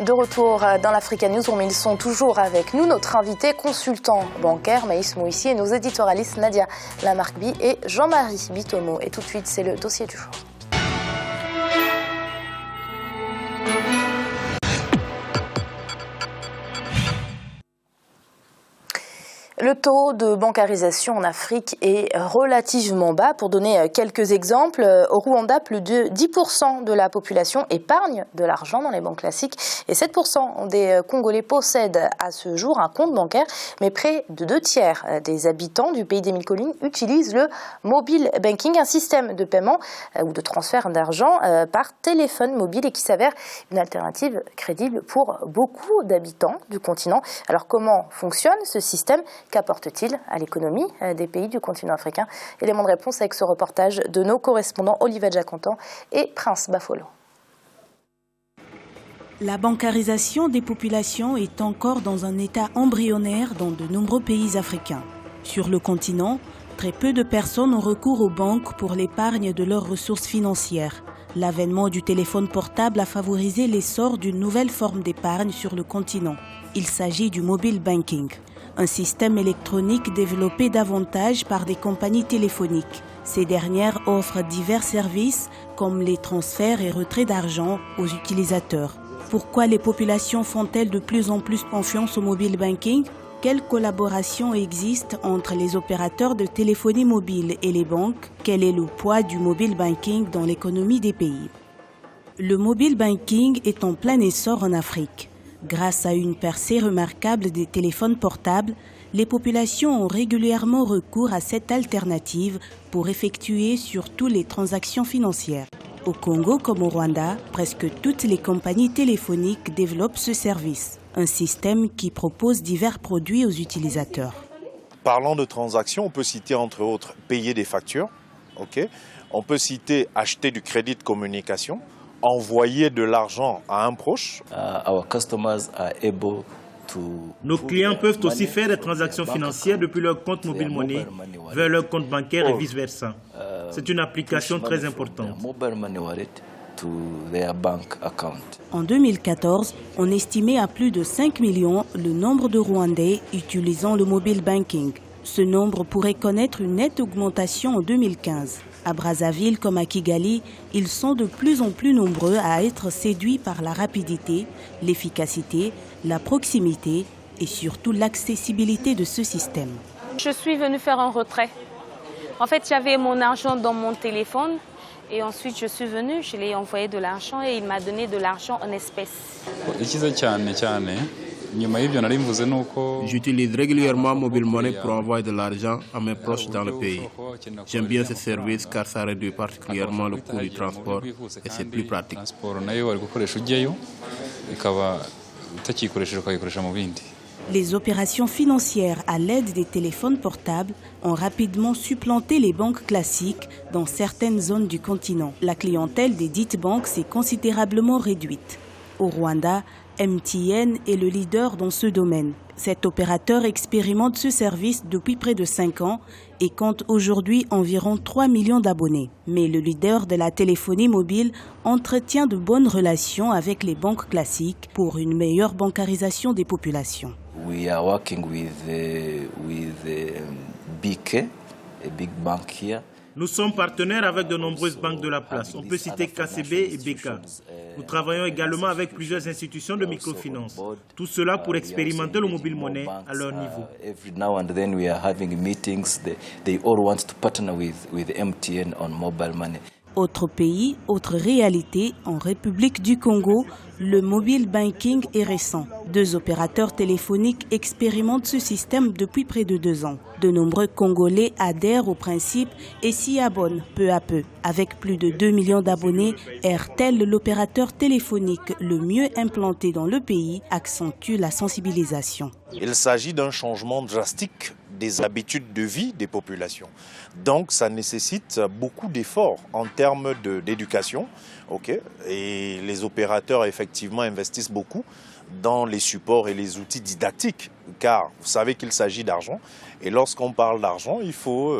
De retour dans l'Africa Newsroom, ils sont toujours avec nous, notre invité consultant bancaire Maïs Mouissi et nos éditorialistes Nadia Lamarckby et Jean-Marie Bitomo. Et tout de suite, c'est le dossier du jour. Le taux de bancarisation en Afrique est relativement bas. Pour donner quelques exemples, au Rwanda, plus de 10% de la population épargne de l'argent dans les banques classiques et 7% des Congolais possèdent à ce jour un compte bancaire. Mais près de 2/3 des habitants du pays des Mille Collines utilisent le mobile banking, un système de paiement ou de transfert d'argent par téléphone mobile et qui s'avère une alternative crédible pour beaucoup d'habitants du continent. Alors comment fonctionne ce système ? Qu'apporte-t-il à l'économie des pays du continent africain? Élément de réponse avec ce reportage de nos correspondants Olivier Jacontan et Prince Bafolo. La bancarisation des populations est encore dans un état embryonnaire dans de nombreux pays africains. Sur le continent, très peu de personnes ont recours aux banques pour l'épargne de leurs ressources financières. L'avènement du téléphone portable a favorisé l'essor d'une nouvelle forme d'épargne sur le continent. Il s'agit du mobile banking, un système électronique développé davantage par des compagnies téléphoniques. Ces dernières offrent divers services comme les transferts et retraits d'argent aux utilisateurs. Pourquoi les populations font-elles de plus en plus confiance au mobile banking? Quelle collaboration existe entre les opérateurs de téléphonie mobile et les banques? Quel est le poids du mobile banking dans l'économie des pays? Le mobile banking est en plein essor en Afrique. Grâce à une percée remarquable des téléphones portables, les populations ont régulièrement recours à cette alternative pour effectuer surtout les transactions financières. Au Congo comme au Rwanda, presque toutes les compagnies téléphoniques développent ce service, un système qui propose divers produits aux utilisateurs. Parlant de transactions, on peut citer entre autres payer des factures, on peut citer acheter du crédit de communication, envoyer de l'argent à un proche. Nos clients peuvent aussi faire des transactions financières depuis leur compte mobile money vers leur compte bancaire et vice-versa. C'est une application très importante. En 2014, on estimait à plus de 5 millions le nombre de Rwandais utilisant le mobile banking. Ce nombre pourrait connaître une nette augmentation en 2015. À Brazzaville comme à Kigali, ils sont de plus en plus nombreux à être séduits par la rapidité, l'efficacité, la proximité et surtout l'accessibilité de ce système. Je suis venue faire un retrait. En fait, j'avais mon argent dans mon téléphone et ensuite je suis venue, je lui ai envoyé de l'argent et il m'a donné de l'argent en espèces. J'utilise régulièrement Mobile Money pour envoyer de l'argent à mes proches dans le pays. J'aime bien ce service car ça réduit particulièrement le coût du transport et c'est plus pratique. Les opérations financières à l'aide des téléphones portables ont rapidement supplanté les banques classiques dans certaines zones du continent. La clientèle des dites banques s'est considérablement réduite. Au Rwanda, MTN est le leader dans ce domaine. Cet opérateur expérimente ce service depuis près de 5 ans et compte aujourd'hui environ 3 millions d'abonnés. Mais le leader de la téléphonie mobile entretient de bonnes relations avec les banques classiques pour une meilleure bancarisation des populations. We are working with BK, a big bank here. Nous sommes partenaires avec de nombreuses banques de la place. On peut citer KCB et BK. Nous travaillons également avec plusieurs institutions de microfinance. Tout cela pour expérimenter le mobile money à leur niveau. Every now and then we are having meetings. They all want to partner with MTN on mobile money. Autre pays, autre réalité, en République du Congo, le mobile banking est récent. 2 opérateurs téléphoniques expérimentent ce système depuis près de 2 ans. De nombreux Congolais adhèrent au principe et s'y abonnent peu à peu. Avec plus de 2 millions d'abonnés, Airtel, l'opérateur téléphonique le mieux implanté dans le pays, accentue la sensibilisation. Il s'agit d'un changement drastique des habitudes de vie des populations. Donc ça nécessite beaucoup d'efforts en termes d'éducation. Et les opérateurs effectivement investissent beaucoup dans les supports et les outils didactiques, car vous savez qu'il s'agit d'argent. Et lorsqu'on parle d'argent, il faut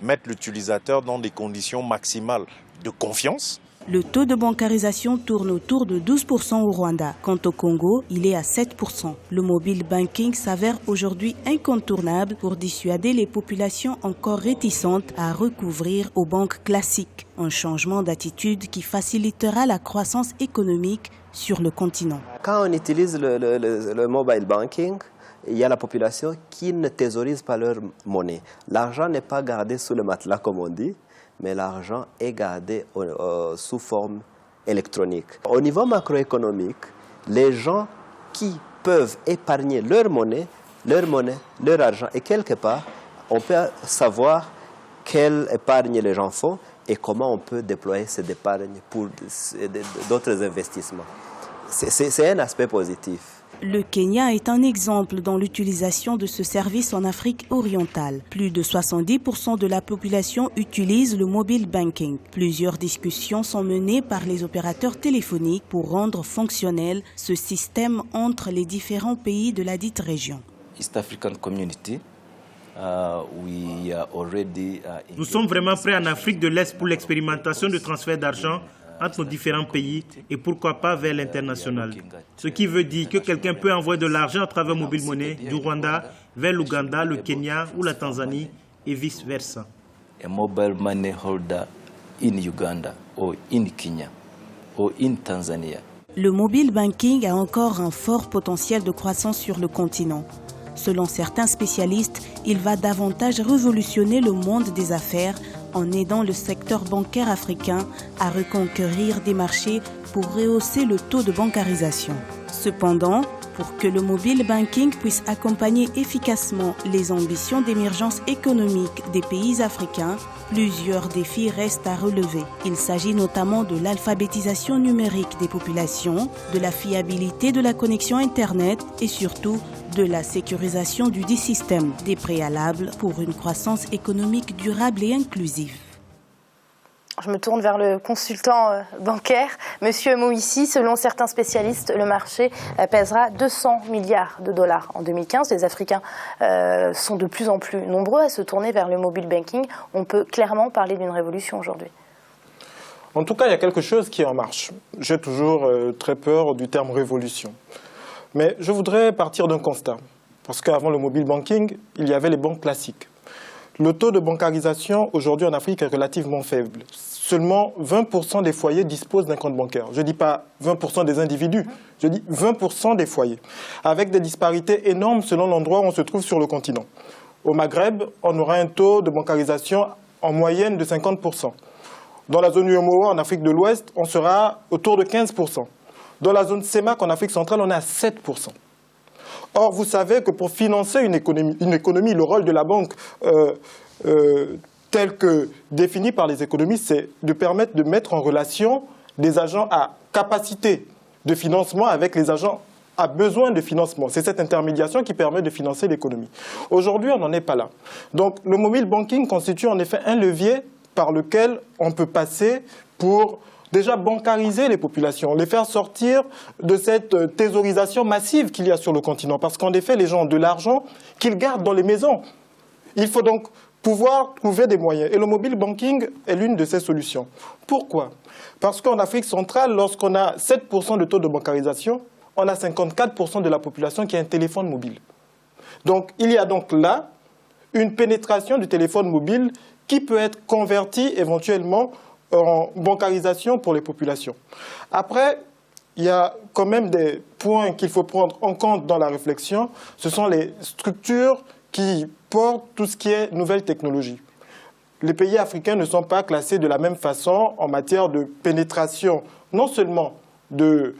mettre l'utilisateur dans des conditions maximales de confiance, Le taux de bancarisation tourne autour de 12% au Rwanda. Quant au Congo, il est à 7%. Le mobile banking s'avère aujourd'hui incontournable pour dissuader les populations encore réticentes à recouvrir aux banques classiques. Un changement d'attitude qui facilitera la croissance économique sur le continent. Quand on utilise le mobile banking, il y a la population qui ne thésaurise pas leur monnaie. L'argent n'est pas gardé sous le matelas, comme on dit, mais l'argent est gardé sous forme électronique. Au niveau macroéconomique, les gens qui peuvent épargner leur monnaie, leur argent, et quelque part, on peut savoir quelle épargne les gens font et comment on peut déployer cette épargne pour d'autres investissements. C'est un aspect positif. Le Kenya est un exemple dans l'utilisation de ce service en Afrique orientale. Plus de 70% de la population utilise le mobile banking. Plusieurs discussions sont menées par les opérateurs téléphoniques pour rendre fonctionnel ce système entre les différents pays de la dite région. East African Community. Nous sommes vraiment prêts en Afrique de l'Est pour l'expérimentation de transfert d'argent entre nos différents pays et pourquoi pas vers l'international. Ce qui veut dire que quelqu'un peut envoyer de l'argent à travers Mobile Money du Rwanda vers l'Ouganda, le Kenya ou la Tanzanie et vice-versa. A mobile money holder in Uganda or in Kenya or in Tanzania. Le mobile banking a encore un fort potentiel de croissance sur le continent. Selon certains spécialistes, il va davantage révolutionner le monde des affaires en aidant le secteur bancaire africain à reconquérir des marchés pour rehausser le taux de bancarisation. Cependant, pour que le mobile banking puisse accompagner efficacement les ambitions d'émergence économique des pays africains, plusieurs défis restent à relever. Il s'agit notamment de l'alphabétisation numérique des populations, de la fiabilité de la connexion Internet et surtout de la sécurisation du dit système, des préalables pour une croissance économique durable et inclusive. Je me tourne vers le consultant bancaire. Monsieur Moïsi, selon certains spécialistes, le marché pèsera 200 milliards de dollars en 2015. Les Africains sont de plus en plus nombreux à se tourner vers le mobile banking. On peut clairement parler d'une révolution aujourd'hui. En tout cas, il y a quelque chose qui est en marche. J'ai toujours très peur du terme révolution. Mais je voudrais partir d'un constat. Parce qu'avant le mobile banking, il y avait les banques classiques. Le taux de bancarisation aujourd'hui en Afrique est relativement faible. Seulement 20% des foyers disposent d'un compte bancaire. Je ne dis pas 20% des individus, je dis 20% des foyers. Avec des disparités énormes selon l'endroit où on se trouve sur le continent. Au Maghreb, on aura un taux de bancarisation en moyenne de 50%. Dans la zone UEMOA, en Afrique de l'Ouest, on sera autour de 15%. Dans la zone CEMAC, en Afrique centrale, on est à 7%. Or, vous savez que pour financer une économie, le rôle de la banque tel que défini par les économistes, c'est de permettre de mettre en relation des agents à capacité de financement avec les agents à besoin de financement. C'est cette intermédiation qui permet de financer l'économie. Aujourd'hui, on n'en est pas là. Donc, le mobile banking constitue en effet un levier par lequel on peut passer pour déjà bancariser les populations, les faire sortir de cette thésaurisation massive qu'il y a sur le continent. Parce qu'en effet, les gens ont de l'argent qu'ils gardent dans les maisons. Il faut donc pouvoir trouver des moyens. Et le mobile banking est l'une de ces solutions. Pourquoi? Parce qu'en Afrique centrale, lorsqu'on a 7% de taux de bancarisation, on a 54% de la population qui a un téléphone mobile. Donc, il y a donc là une pénétration du téléphone mobile qui peut être convertie éventuellement en bancarisation pour les populations. Après, il y a quand même des points qu'il faut prendre en compte dans la réflexion. Ce sont les structures qui portent tout ce qui est nouvelles technologies. Les pays africains ne sont pas classés de la même façon en matière de pénétration, non seulement des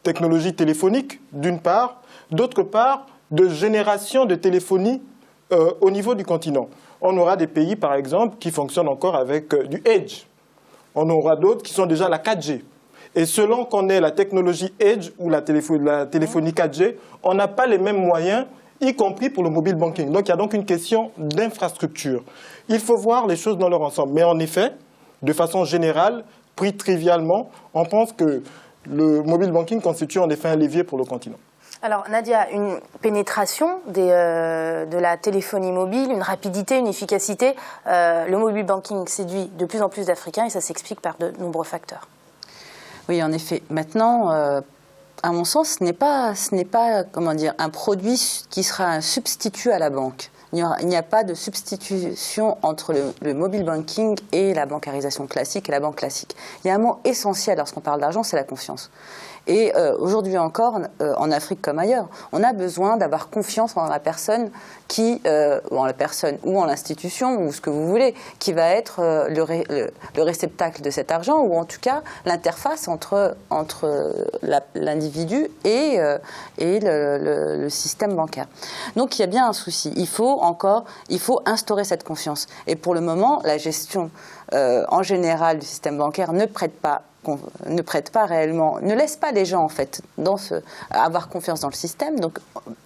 technologies téléphoniques, d'une part, d'autre part, de génération de téléphonie au niveau du continent. On aura des pays, par exemple, qui fonctionnent encore avec du Edge. On aura d'autres qui sont déjà la 4G. Et selon qu'on ait la technologie Edge ou la téléphonie 4G, on n'a pas les mêmes moyens, y compris pour le mobile banking. Donc il y a donc une question d'infrastructure. Il faut voir les choses dans leur ensemble. Mais en effet, de façon générale, pris trivialement, on pense que le mobile banking constitue en effet un levier pour le continent. Alors Nadia, une pénétration de la téléphonie mobile, une rapidité, une efficacité, le mobile banking séduit de plus en plus d'Africains et ça s'explique par de nombreux facteurs. Oui, en effet. Maintenant, à mon sens, ce n'est pas comment dire, un produit qui sera un substitut à la banque. Il n'y a pas de substitution entre le mobile banking et la bancarisation classique et la banque classique. Il y a un mot essentiel lorsqu'on parle d'argent, c'est la confiance. Et aujourd'hui encore, en Afrique comme ailleurs, on a besoin d'avoir confiance en la personne ou en l'institution ou ce que vous voulez, qui va être le réceptacle de cet argent ou en tout cas l'interface entre l'individu et le système bancaire. Donc il y a bien un souci. Il faut instaurer cette confiance. Et pour le moment, la gestion en général du système bancaire ne prête pas réellement, ne laisse pas les gens en fait avoir confiance dans le système. Donc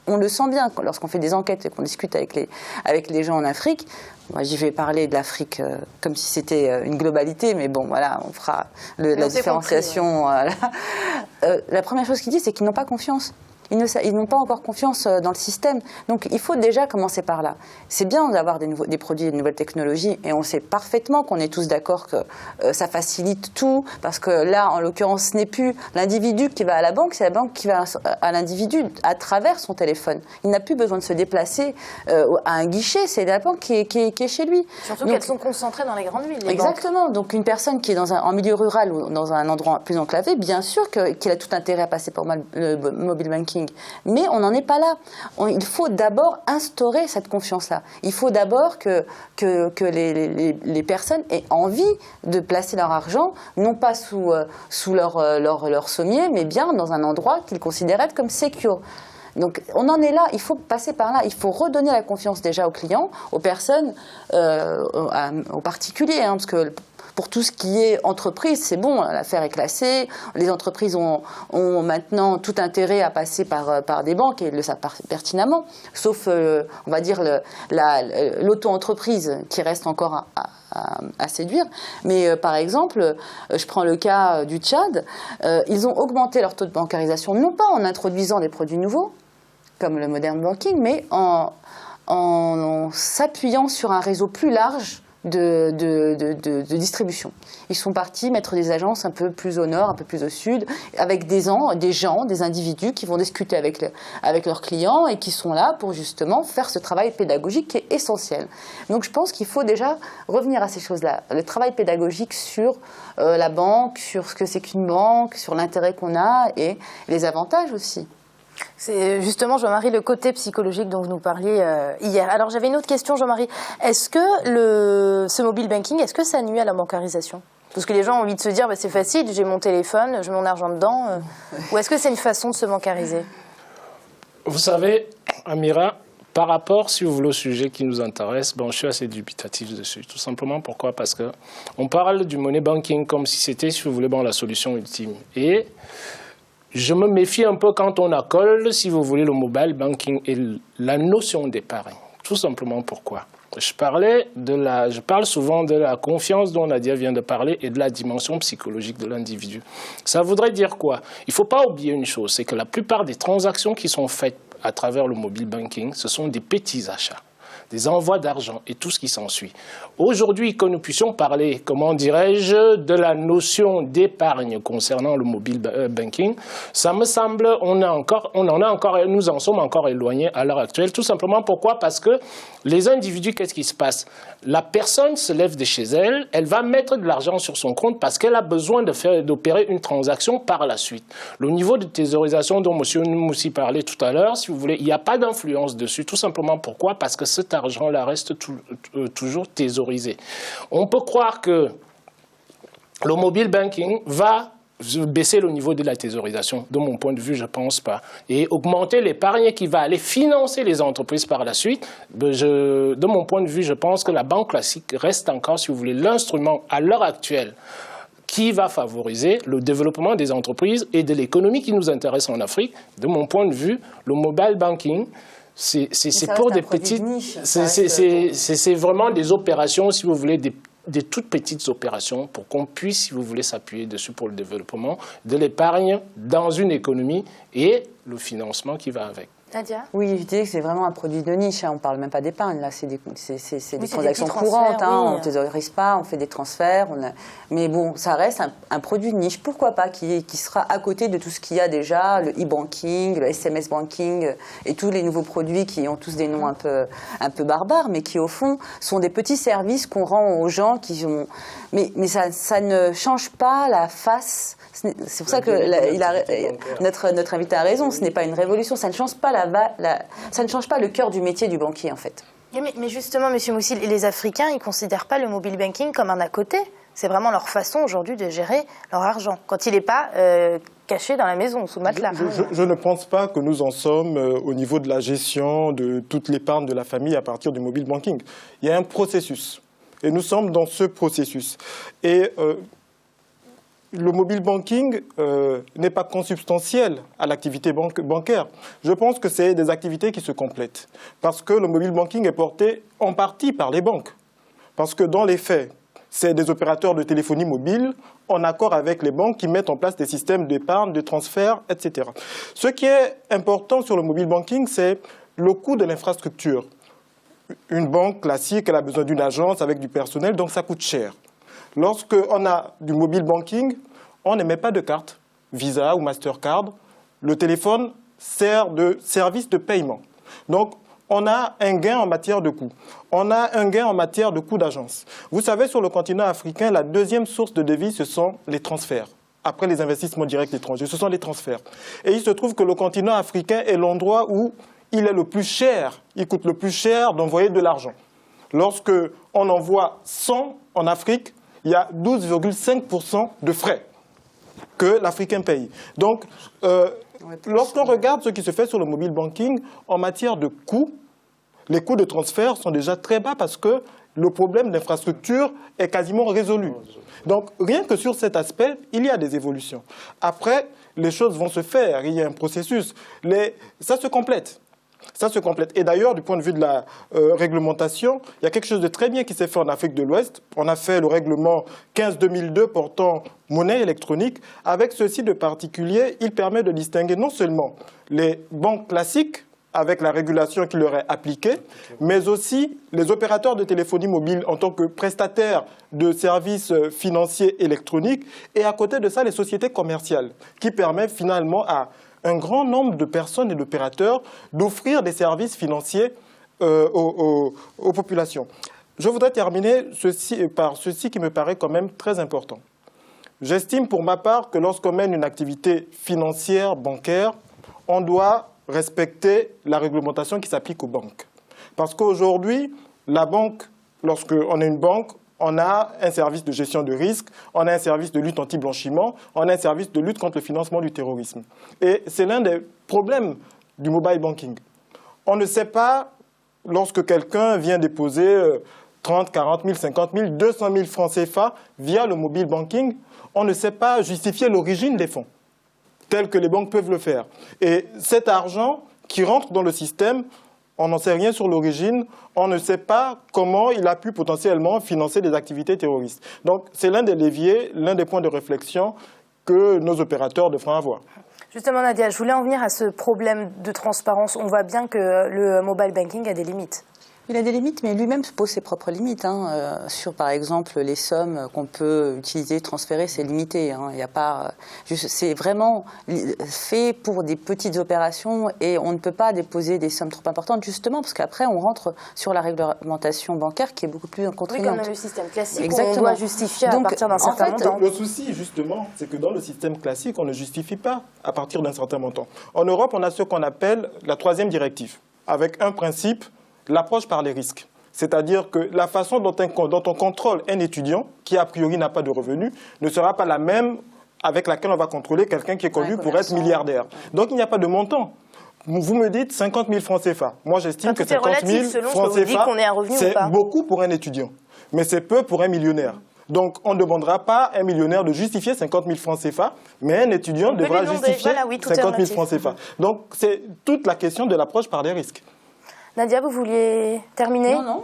on le sent bien lorsqu'on fait des enquêtes et qu'on discute avec les gens en Afrique. Moi, j'y vais parler de l'Afrique comme si c'était une globalité, mais bon, voilà, on fera la différenciation. Compris, ouais. La première chose qu'ils disent, c'est qu'ils n'ont pas confiance. Ils n'ont pas encore confiance dans le système. Donc il faut déjà commencer par là. C'est bien d'avoir des produits et de nouvelles technologies et on sait parfaitement qu'on est tous d'accord que ça facilite tout parce que là, en l'occurrence, ce n'est plus l'individu qui va à la banque, c'est la banque qui va à l'individu à travers son téléphone. Il n'a plus besoin de se déplacer à un guichet, c'est la banque qui est chez lui. Surtout qu'elles sont concentrées dans les grandes villes. Exactement. Donc une personne qui est en milieu rural ou dans un endroit plus enclavé, bien sûr qu'il a tout intérêt à passer par le mobile banking. Mais on n'en est pas là. Il faut d'abord instaurer cette confiance-là. Il faut d'abord que les personnes aient envie de placer leur argent, non pas sous leur sommier, mais bien dans un endroit qu'ils considèrent être comme secure. Donc on en est là, il faut passer par là, il faut redonner la confiance déjà aux clients, aux personnes, aux particuliers, parce que pour tout ce qui est entreprise, c'est bon, l'affaire est classée, les entreprises ont maintenant tout intérêt à passer par des banques et ils le savent pertinemment, sauf, on va dire, l'auto-entreprise qui reste encore à séduire. Mais par exemple, je prends le cas du Tchad, ils ont augmenté leur taux de bancarisation, non pas en introduisant des produits nouveaux, comme le modern banking, mais en s'appuyant sur un réseau plus large de distribution. Ils sont partis mettre des agences un peu plus au nord, un peu plus au sud, avec des individus qui vont discuter avec leurs clients et qui sont là pour justement faire ce travail pédagogique qui est essentiel. Donc je pense qu'il faut déjà revenir à ces choses-là. Le travail pédagogique sur la banque, sur ce que c'est qu'une banque, sur l'intérêt qu'on a et les avantages aussi. C'est justement, Jean-Marie, le côté psychologique dont vous nous parliez hier. Alors j'avais une autre question, Jean-Marie. Est-ce que ce mobile banking, est-ce que ça nuit à la bancarisation ? Parce que les gens ont envie de se dire, c'est facile, j'ai mon téléphone, je mets mon argent dedans. Ou est-ce que c'est une façon de se bancariser ? Vous savez, Amira, par rapport, si vous voulez, au sujet qui nous intéresse, je suis assez dubitatif dessus. Tout simplement, pourquoi ? Parce qu'on parle du money banking comme si c'était, si vous voulez, la solution ultime. Et je me méfie un peu quand on accole, si vous voulez, le mobile banking et la notion d'épargne. Tout simplement pourquoi ? Je parle souvent de la confiance dont Nadia vient de parler et de la dimension psychologique de l'individu. Ça voudrait dire quoi ? Il ne faut pas oublier une chose, c'est que la plupart des transactions qui sont faites à travers le mobile banking, ce sont des petits achats, des envois d'argent et tout ce qui s'ensuit. Aujourd'hui, que nous puissions parler, comment dirais-je, de la notion d'épargne concernant le mobile banking, ça me semble, nous en sommes encore éloignés à l'heure actuelle. Tout simplement pourquoi ? Parce que les individus, qu'est-ce qui se passe ? La personne se lève de chez elle, elle va mettre de l'argent sur son compte parce qu'elle a besoin d'opérer une transaction par la suite. Le niveau de thésaurisation dont M. Moussi parlait tout à l'heure, si vous voulez, il n'y a pas d'influence dessus. Tout simplement pourquoi ? Parce que cet argent-là reste toujours thésaurisé. On peut croire que le mobile banking va baisser le niveau de la thésaurisation. De mon point de vue, je ne pense pas. Et augmenter l'épargne qui va aller financer les entreprises par la suite, de mon point de vue, je pense que la banque classique reste encore, si vous voulez, l'instrument à l'heure actuelle qui va favoriser le développement des entreprises et de l'économie qui nous intéresse en Afrique. De mon point de vue, le mobile banking, c'est pour des petites... C'est vraiment des opérations, si vous voulez, des des toutes petites opérations pour qu'on puisse, si vous voulez, s'appuyer dessus pour le développement de l'épargne dans une économie et le financement qui va avec. Nadia ? Oui, je dirais que c'est vraiment un produit de niche. On ne parle même pas d'épargne. Là, c'est des transactions courantes. Oui. On ne thésaurise pas, on fait des transferts. Mais bon, ça reste un produit de niche. Pourquoi pas qui sera à côté de tout ce qu'il y a déjà, le e-banking, le SMS banking et tous les nouveaux produits qui ont tous des noms un peu barbares, mais qui au fond sont des petits services qu'on rend aux gens qui ont. Mais ça ne change pas la face. C'est pour ça que notre invité a raison. Ce n'est pas une révolution. Ça ne change pas ça ne change pas le cœur du métier du banquier, en fait. Mais justement, M. Moussil, les Africains, ils ne considèrent pas le mobile banking comme un à côté. C'est vraiment leur façon aujourd'hui de gérer leur argent, quand il n'est pas caché dans la maison, sous le matelas. Je ne pense pas que nous en sommes au niveau de la gestion de toute l'épargne de la famille à partir du mobile banking. Il y a un processus. Et nous sommes dans ce processus. Et le mobile banking n'est pas consubstantiel à l'activité bancaire. Je pense que c'est des activités qui se complètent. Parce que le mobile banking est porté en partie par les banques. Parce que dans les faits, c'est des opérateurs de téléphonie mobile en accord avec les banques qui mettent en place des systèmes d'épargne, de transfert, etc. Ce qui est important sur le mobile banking, c'est le coût de l'infrastructure. Une banque classique, elle a besoin d'une agence avec du personnel, donc ça coûte cher. Lorsqu'on a du mobile banking, on n'émet pas de carte, Visa ou Mastercard. Le téléphone sert de service de paiement. Donc, on a un gain en matière de coûts. On a un gain en matière de coûts d'agence. Vous savez, sur le continent africain, la deuxième source de devises, ce sont les transferts. Après les investissements directs étrangers, ce sont les transferts. Et il se trouve que le continent africain est l'endroit où il est le plus cher. Il coûte le plus cher d'envoyer de l'argent. Lorsque on envoie 100 en Afrique, il y a 12,5% de frais que l'Africain paye. Donc, lorsqu'on regarde ce qui se fait sur le mobile banking, en matière de coûts, les coûts de transfert sont déjà très bas parce que le problème d'infrastructure est quasiment résolu. Donc, rien que sur cet aspect, il y a des évolutions. Après, les choses vont se faire, il y a un processus. Ça se complète. Ça se complète. Et d'ailleurs, du point de vue de la réglementation, il y a quelque chose de très bien qui s'est fait en Afrique de l'Ouest. On a fait le règlement 15-2002 portant monnaie électronique. Avec ceci de particulier, il permet de distinguer non seulement les banques classiques, avec la régulation qui leur est appliquée, mais aussi les opérateurs de téléphonie mobile en tant que prestataires de services financiers électroniques, et à côté de ça, les sociétés commerciales, qui permettent finalement à un grand nombre de personnes et d'opérateurs d'offrir des services financiers aux populations. Je voudrais terminer par ceci qui me paraît quand même très important. J'estime pour ma part que lorsqu'on mène une activité financière, bancaire, on doit respecter la réglementation qui s'applique aux banques. Parce qu'aujourd'hui, la banque, lorsqu'on est une banque, on a un service de gestion de risque, on a un service de lutte anti-blanchiment, on a un service de lutte contre le financement du terrorisme. Et c'est l'un des problèmes du mobile banking. On ne sait pas, lorsque quelqu'un vient déposer 30, 40 000, 50 000, 200 000 francs CFA via le mobile banking, on ne sait pas justifier l'origine des fonds, tel que les banques peuvent le faire. Et cet argent qui rentre dans le système, on n'en sait rien sur l'origine, on ne sait pas comment il a pu potentiellement financer des activités terroristes. Donc c'est l'un des leviers, l'un des points de réflexion que nos opérateurs devront avoir. Justement Nadia, je voulais en venir à ce problème de transparence. On voit bien que le mobile banking a des limites. Il a des limites, mais lui-même pose ses propres limites. Sur, par exemple, les sommes qu'on peut utiliser, transférer, c'est limité. Il y a pas, c'est vraiment fait pour des petites opérations et on ne peut pas déposer des sommes trop importantes, justement, parce qu'après, on rentre sur la réglementation bancaire qui est beaucoup plus contraignante. Oui, comme le système classique, exactement. On doit justifier à partir d'un certain montant. Le souci, justement, c'est que dans le système classique, on ne justifie pas à partir d'un certain montant. En Europe, on a ce qu'on appelle la 3e directive, avec un principe, l'approche par les risques. C'est-à-dire que la façon dont on contrôle un étudiant qui, a priori, n'a pas de revenus, ne sera pas la même avec laquelle on va contrôler quelqu'un qui est connu pour être milliardaire. Donc, il n'y a pas de montant. Vous me dites 50 000 francs CFA. Moi, j'estime que 50 000 francs CFA, c'est beaucoup pour un étudiant. Mais c'est peu pour un millionnaire. Donc, on ne demandera pas à un millionnaire de justifier 50 000 francs CFA, mais un étudiant devra justifier 50 000 francs CFA. Donc, c'est toute la question de l'approche par les risques. Nadia, vous vouliez terminer? Non,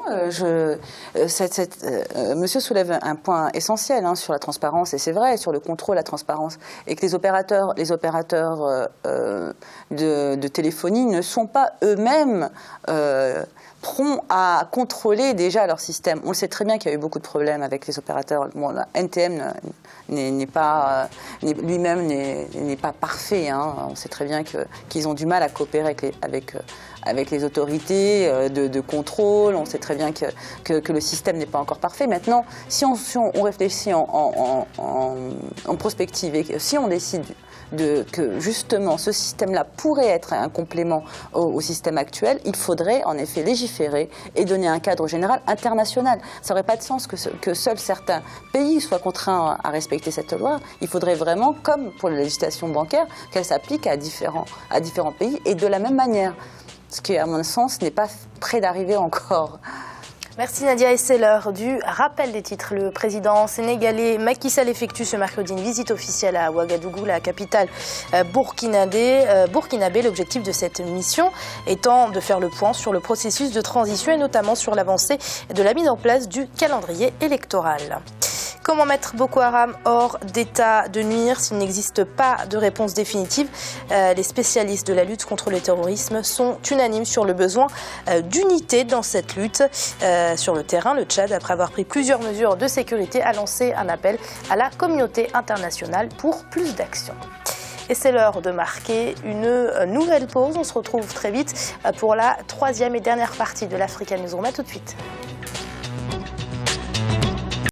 monsieur soulève un point essentiel sur la transparence, et c'est vrai, sur le contrôle, la transparence, et que les opérateurs de téléphonie ne sont pas eux-mêmes prompts à contrôler déjà leur système. On le sait très bien qu'il y a eu beaucoup de problèmes avec les opérateurs. Bon, la NTM lui-même n'est pas parfait. On sait très bien qu'ils ont du mal à coopérer avec les autorités de contrôle. On sait très bien que le système n'est pas encore parfait. Maintenant, si on réfléchit en prospective et si on décide que justement ce système-là pourrait être un complément au système actuel, il faudrait en effet légiférer et donner un cadre général international. Ça n'aurait pas de sens que seuls certains pays soient contraints à respecter cette loi. Il faudrait vraiment, comme pour la législation bancaire, qu'elle s'applique à différents pays et de la même manière. Ce qui, à mon sens, n'est pas près d'arriver encore. Merci Nadia, et c'est l'heure du rappel des titres. Le président sénégalais Macky Sall effectue ce mercredi une visite officielle à Ouagadougou, la capitale burkinabé. L'objectif de cette mission étant de faire le point sur le processus de transition et notamment sur l'avancée de la mise en place du calendrier électoral. Comment mettre Boko Haram hors d'état de nuire s'il n'existe pas de réponse définitive? Les spécialistes de la lutte contre le terrorisme sont unanimes sur le besoin d'unité dans cette lutte. Sur le terrain, le Tchad, après avoir pris plusieurs mesures de sécurité, a lancé un appel à la communauté internationale pour plus d'action. Et c'est l'heure de marquer une nouvelle pause. On se retrouve très vite pour la troisième et dernière partie de l'Africa Newsroom. À tout de suite.